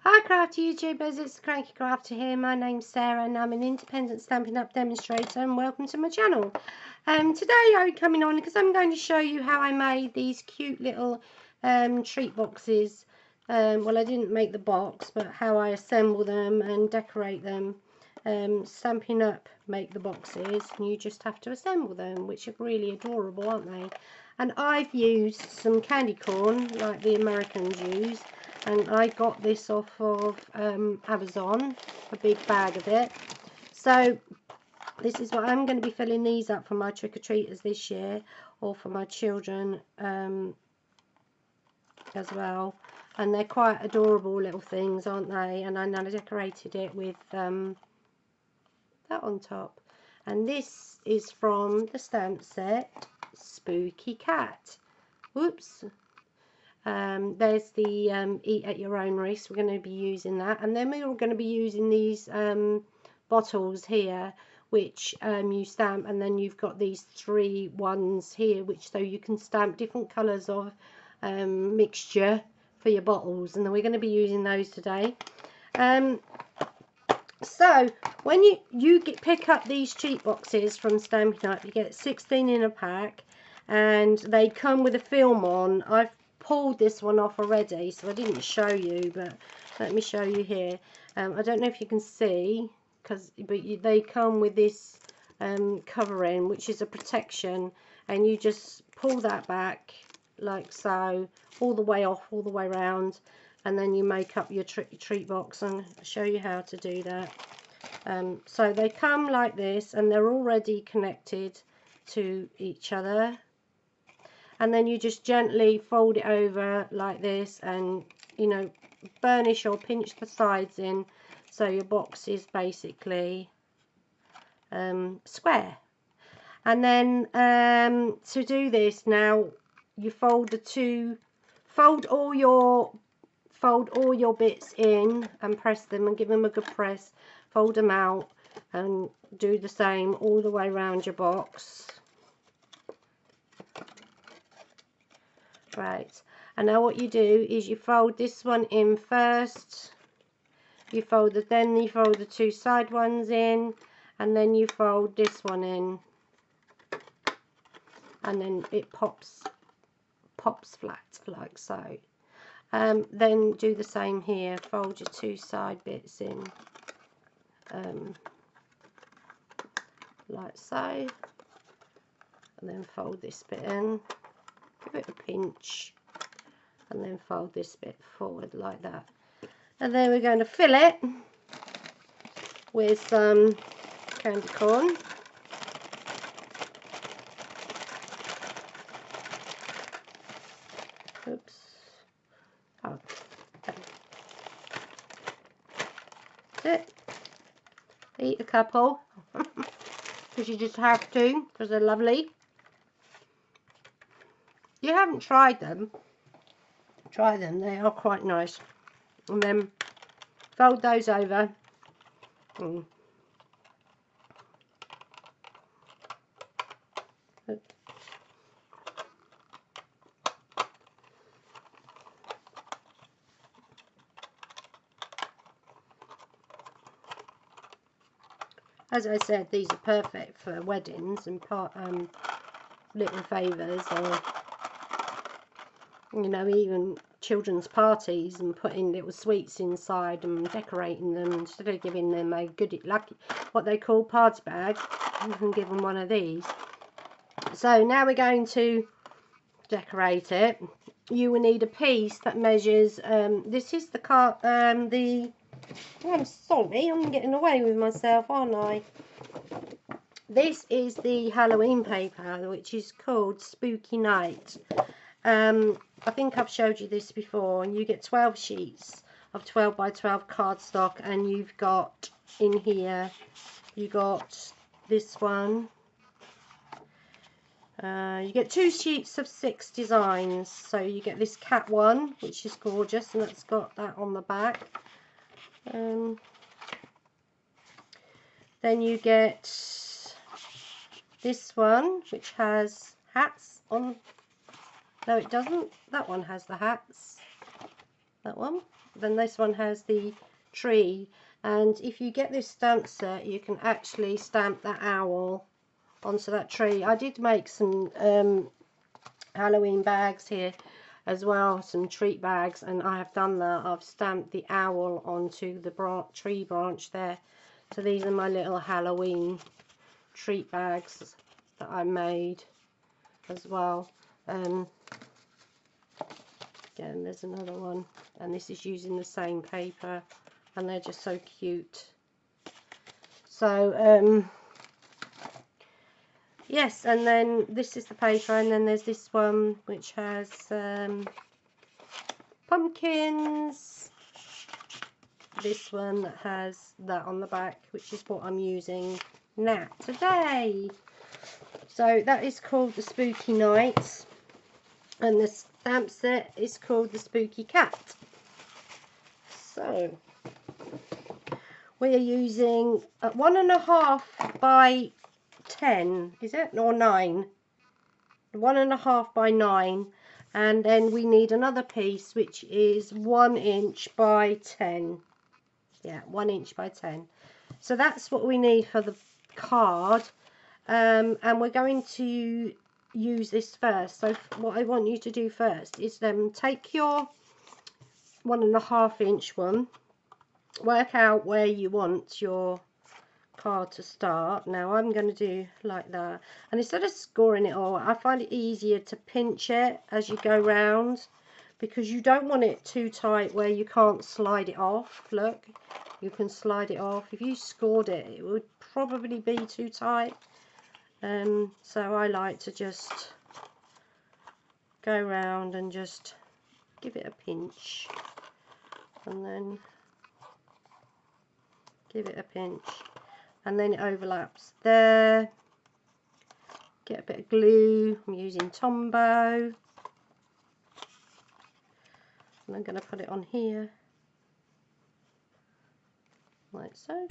Hi crafty YouTubers, it's the Cranky Crafter here. My name's Sarah and I'm an independent Stampin' Up demonstrator, and welcome to my channel. Today I'm coming on because I'm going to show you how I made these cute little treat boxes. Well, I didn't make the box, but how I assemble them and decorate them. Stampin' Up make the boxes and you just have to assemble them, which are really adorable, aren't they? And I've used some candy corn like the Americans use. And I got this off of Amazon, a big bag of it. So this is what I'm going to be filling these up for my trick-or-treaters this year, or for my children as well. And they're quite adorable little things, aren't they? And I decorated it with that on top. And this is from the stamp set Spooky Cat. Whoops. There's the eat at your own risk. We're going to be using that, and then we're going to be using these bottles here, which you stamp, and then you've got these 3 ones here, which so you can stamp different colours of mixture for your bottles, and then we're going to be using those today. So when you pick up these cheat boxes from Stampin' Up, you get 16 in a pack, and they come with a film on. I've pulled this one off already, so I didn't show you, but let me show you here. I don't know if you can see, but they come with this covering, which is a protection, and you just pull that back like so, all the way off, all the way around, and then you make up your treat box, and I'll show you how to do that. So they come like this, and they're already connected to each other. And then you just gently fold it over like this, and burnish or pinch the sides in, so your box is basically square. And then to do this, now you fold all your bits in and press them and give them a good press. Fold them out and do the same all the way around your box. Right, and now what you do is you fold this one in first, then you fold the 2 side ones in, and then you fold this one in, and then it pops flat like so. Then do the same here, fold your 2 side bits in like so, and then fold this bit in. Give it a pinch, and then fold this bit forward like that. And then we're going to fill it with some candy corn. Oops. Oh, okay. That's it. Eat a couple because you just have to, because they're lovely. If you haven't tried them, try them. They are quite nice. And then fold those over. As I said, these are perfect for weddings and little favours, or even children's parties, and putting little sweets inside and decorating them. Instead of giving them a what they call party bag, you can give them one of these. So now we're going to decorate it. You will need a piece that measures this is the I'm sorry, I'm getting away with myself, aren't I? This is the Halloween paper, which is called Spooky Night. I think I've showed you this before, and you get 12 sheets of 12 by 12 cardstock, and you've got in here, you got this one. You get 2 sheets of 6 designs, so you get this cat one, which is gorgeous, and it's got that on the back. Then you get this one, which has hats on. No, it doesn't. That one has the hats. That one. then this one has the tree. And if you get this stamp set, you can actually stamp that owl onto that tree. I did make some Halloween bags here as well, some treat bags, and I have done that. I've stamped the owl onto the tree branch there. So these are my little Halloween treat bags that I made as well. Again, there's another one, and this is using the same paper, and they're just so cute. So yes, and then this is the paper, and then there's this one which has pumpkins. This one that has that on the back, which is what I'm using now today. So that is called the Spooky Night, and the stamp set is called the Spooky Cat. So we are using 1.5 by 10, is it, or 9? 1.5 by 9, and then we need another piece which is 1 inch by 10. Yeah, 1 inch by 10. So that's what we need for the card, and we're going to use this first. So what I want you to do first is take your 1.5 inch one, work out where you want your card to start. Now I'm going to do like that, and instead of scoring it all, I find it easier to pinch it as you go round, because you don't want it too tight where you can't slide it off. Look, you can slide it off. If you scored it, it would probably be too tight. So I like to just go round and just give it a pinch, and then give it a pinch, and then it overlaps there. Get a bit of glue. I'm using Tombow, and I'm going to put it on here like so.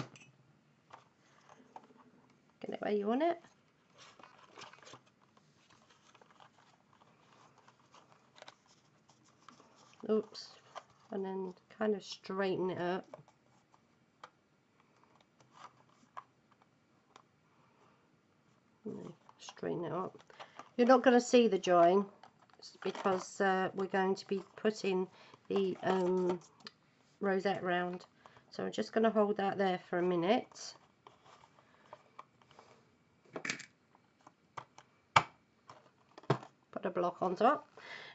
Get it where you want it. Oops. And then kind of straighten it up. Straighten it up. You're not going to see the join because we're going to be putting the rosette round. So I'm just going to hold that there for a minute. Put a block on top.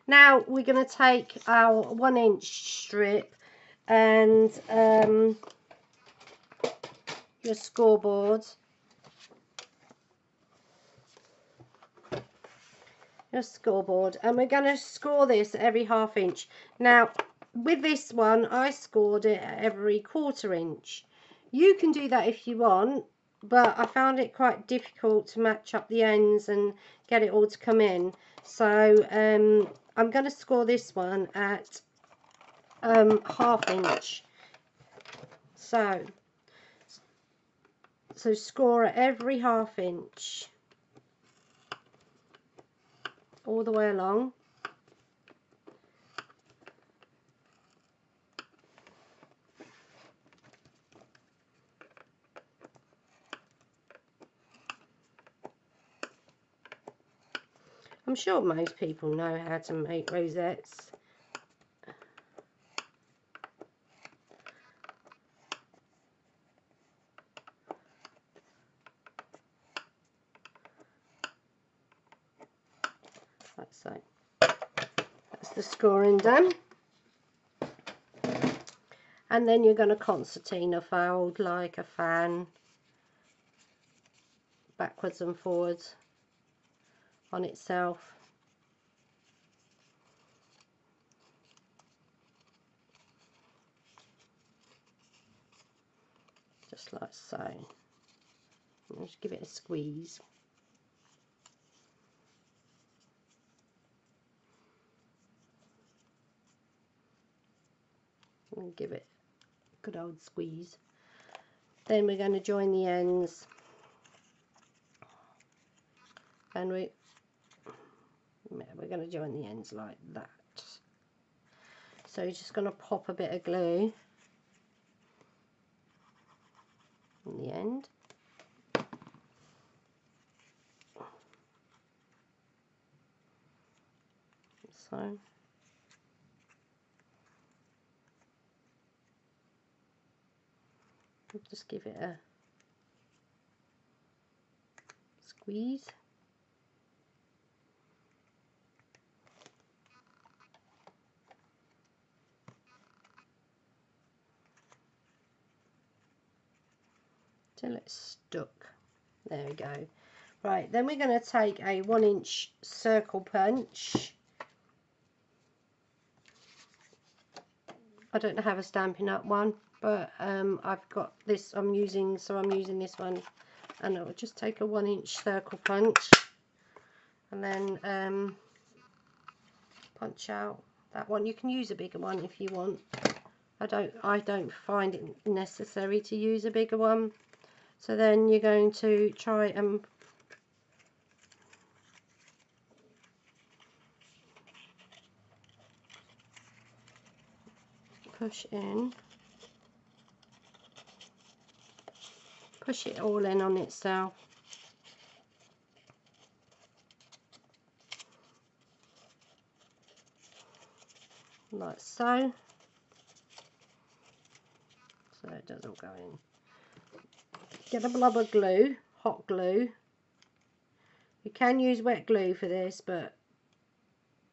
Now we're going to take our 1 inch strip and your scoreboard. And we're going to score this at every 1/2 inch. Now with this one I scored it at every 1/4 inch. You can do that if you want, but I found it quite difficult to match up the ends and get it all to come in. So I'm going to score this one at 1/2 inch. So score at every 1/2 inch all the way along. I'm sure most people know how to make rosettes. Like so. That's the scoring done. And then you're going to concertina fold like a fan, backwards and forwards on itself. Just like so. And just give it a squeeze. And give it a good old squeeze. Then we're going to join the ends. And we're going to join the ends like that. So you're just going to pop a bit of glue on the end. So I'll just give it a squeeze. Till it's stuck. There we go. Right, then we're going to take a 1-inch circle punch. I don't have a Stampin' Up one, but I've got this I'm using, so I'm using this one, and I'll just take a 1-inch circle punch and then punch out that one. You can use a bigger one if you want. I don't find it necessary to use a bigger one. So then you're going to try and push it all in on itself. Like so. So it does all go in. Get a blob of glue, hot glue. You can use wet glue for this, but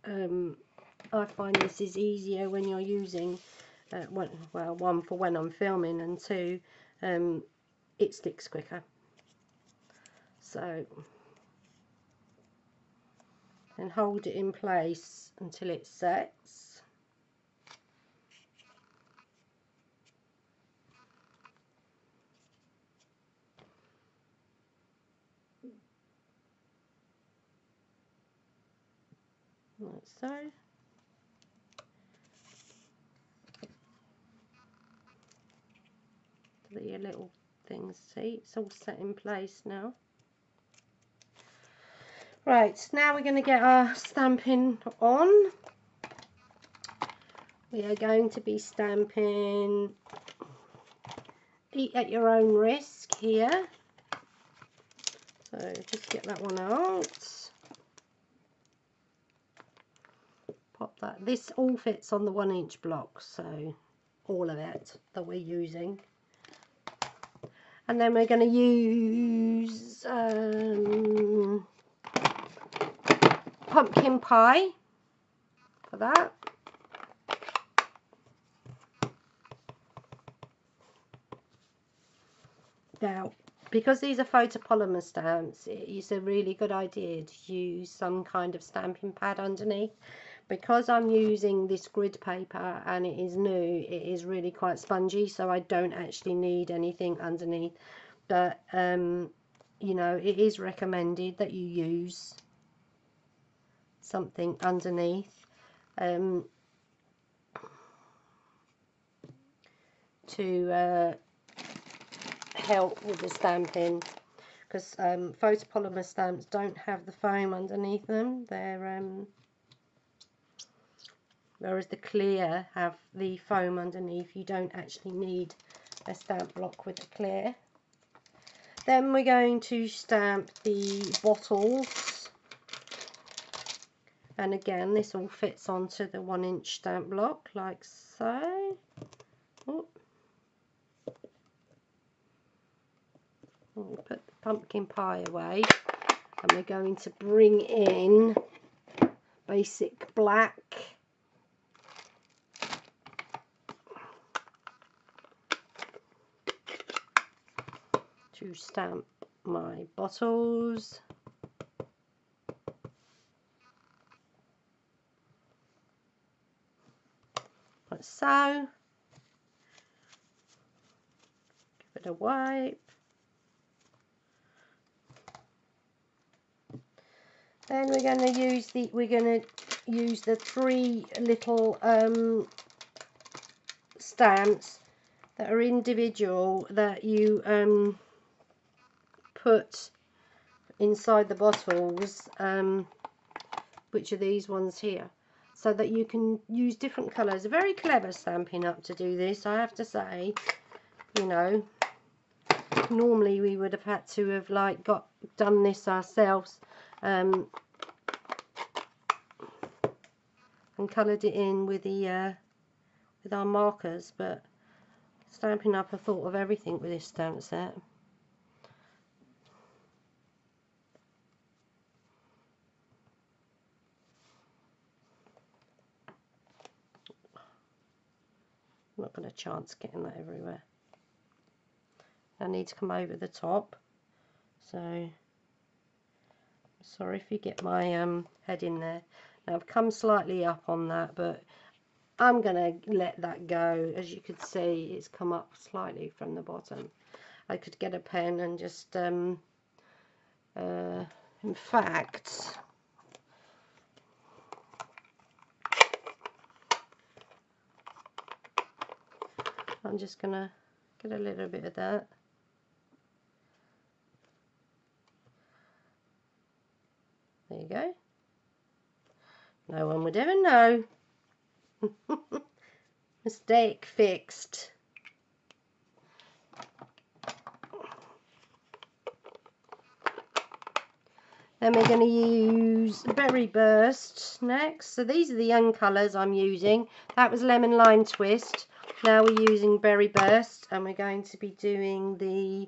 I find this is easier when you're using one for when I'm filming, and two, it sticks quicker. So, and hold it in place until it sets. Like so. The little things, see, it's all set in place now. Right, now we're going to get our stamping on. We are going to be stamping Eat at Your Own Risk here. So just get that one out. Pop that. This all fits on the 1-inch block, so all of it that we're using. And then we're going to use pumpkin pie for that. Now, because these are photopolymer stamps, it is a really good idea to use some kind of stamping pad underneath. Because I'm using this grid paper and it is new, it is really quite spongy, so I don't actually need anything underneath. But you know, it is recommended that you use something underneath to help with the stamping, because photopolymer stamps don't have the foam underneath them. They're whereas the clear have the foam underneath. You don't actually need a stamp block with the clear. Then we're going to stamp the bottles, and again this all fits onto the 1-inch stamp block like so. Oh. We'll put the pumpkin pie away, and we're going to bring in basic black. To stamp my bottles. Like so. Give it a wipe. Then we're going to use the 3 little stamps that are individual that you put inside the bottles, which are these ones here. so that you can use different colours. Very clever Stampin' Up to do this, I have to say. You know, normally we would have had to have like done this ourselves and coloured it in with the with our markers, but Stampin' Up have thought of everything with this stamp set. I'm not going to chance getting that everywhere. I need to come over the top, so sorry if you get my head in there. Now I've come slightly up on that, but I'm going to let that go. As you can see, it's come up slightly from the bottom. I could get a pen and just in fact, I'm just going to get a little bit of that. There you go. No one would ever know. Mistake fixed. Then we're going to use Berry Burst next. So these are the young colours I'm using. That was Lemon Lime Twist. Now we're using Berry Burst, and we're going to be doing the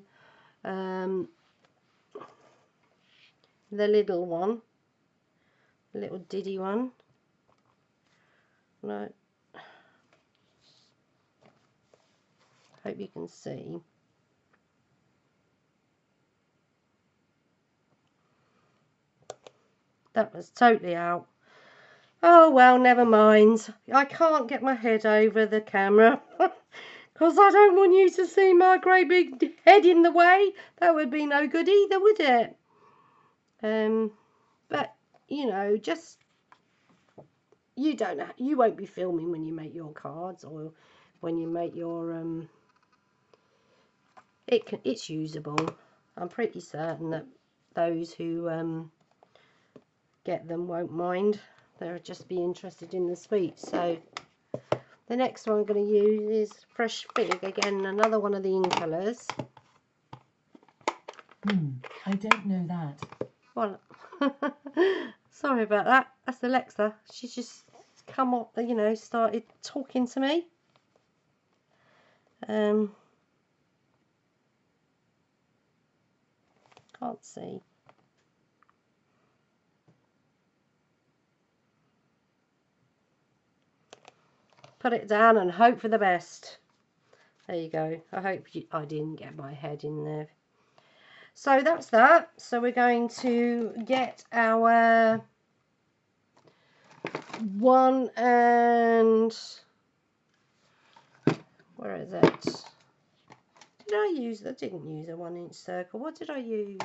little one, the little diddy one. Right. Hope you can see. That was totally out. Oh well, never mind. I can't get my head over the camera because I don't want you to see my great big head in the way. That would be no good either, would it? But you know, just you won't be filming when you make your cards or when you make your it's usable. I'm pretty certain that those who get them won't mind. They'll just be interested in the sweets. So the next one I'm going to use is Fresh Fig. Again, another one of the in colours. I don't know that. Well, sorry about that. That's Alexa. She's just come up, you know, started talking to me. Can't see. Put it down and hope for the best. There you go. I hope I didn't get my head in there. So that's that. So we're going to get our 1 and where is it? Did I use? I didn't use a 1-inch circle. What did I use?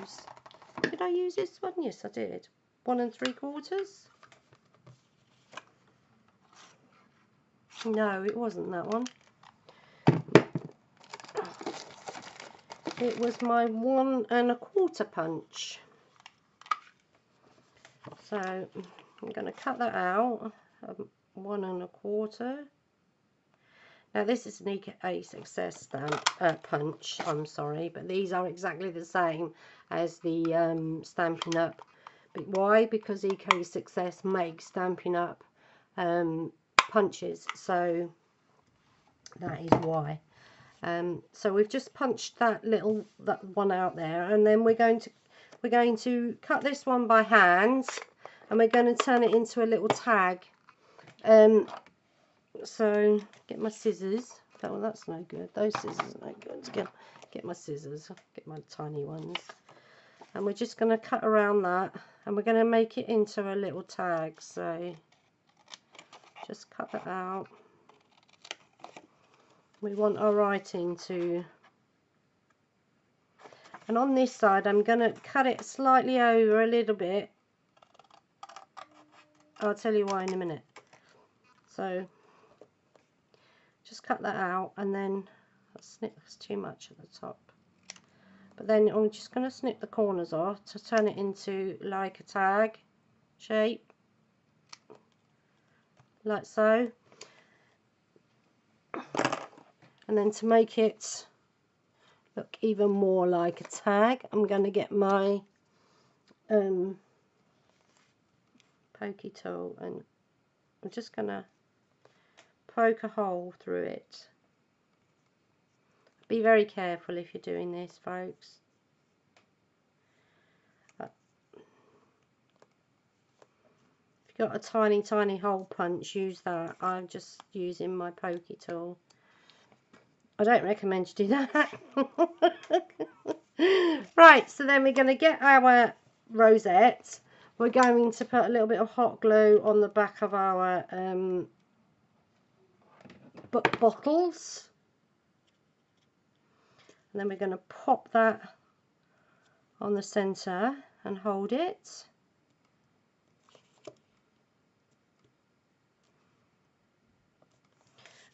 Did I use this one? Yes, I did. 1 3/4. No, it wasn't that one. It was my 1 1/4 punch. So I'm going to cut that out. 1 1/4. Now this is an a success stamp punch. I'm sorry, but these are exactly the same as the Stampin' Up. But why? Because EK Success makes Stampin' Up punches, so that is why. So we've just punched that one out there, and then we're going to cut this one by hand, and we're going to turn it into a little tag. So get my scissors. Oh, that's no good. Those scissors are no good. Get my scissors. Get my tiny ones. And we're just going to cut around that, and we're going to make it into a little tag. So just cut that out. We want our writing to, and on this side I'm going to cut it slightly over a little bit. I'll tell you why in a minute. So just cut that out, and then I'll snip. That's too much at the top, but then I'm just going to snip the corners off to turn it into like a tag shape. like so. And then to make it look even more like a tag, I'm going to get my pokey tool, and I'm just going to poke a hole through it. Be very careful if you're doing this, folks. If you've got a tiny hole punch, use that. I'm just using my pokey tool. I don't recommend you do that. Right, so then we're going to get our rosette. We're going to put a little bit of hot glue on the back of our bottles. And then we're going to pop that on the centre and hold it.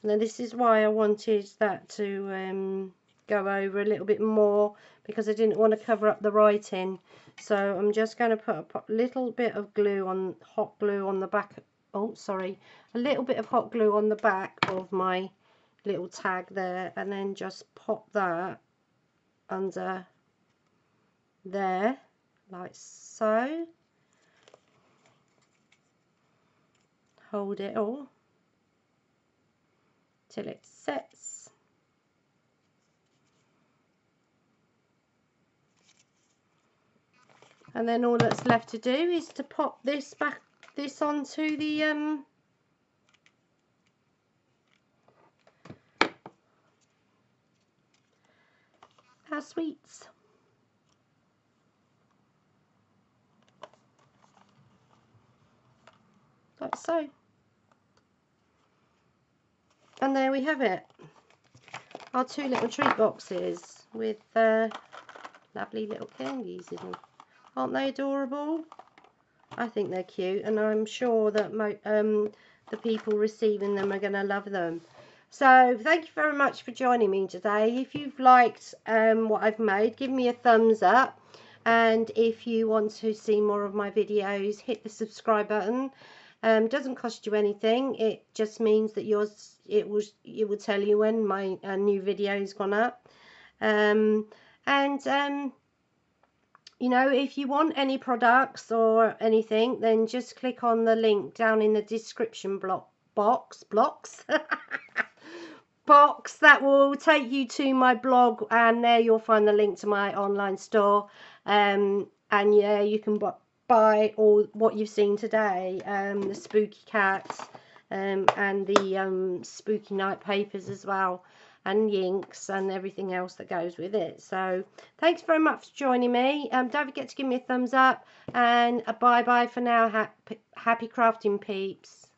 And then this is why I wanted that to go over a little bit more, because I didn't want to cover up the writing. So I'm just going to put a little bit of glue on, hot glue on the back. Oh, sorry, a little bit of hot glue on the back of my little tag there, and then just pop that under there like so. Hold it all till it sets. And then all that's left to do is to pop this onto the our sweets. Like so. And there we have it. Our two little treat boxes with lovely little candies in them. Aren't they adorable? I think they're cute, and I'm sure that the people receiving them are going to love them. So thank you very much for joining me today. If you've liked what I've made, give me a thumbs up, and if you want to see more of my videos, hit the subscribe button. Doesn't cost you anything. It just means that it will tell you when my new video's gone up. You know, if you want any products or anything, then just click on the link down in the description box that will take you to my blog, and there you'll find the link to my online store. And yeah, you can buy all what you've seen today, the spooky cats and the spooky night papers as well, and the inks and everything else that goes with it. So thanks very much for joining me. Don't forget to give me a thumbs up, and a bye bye for now. Happy crafting, peeps.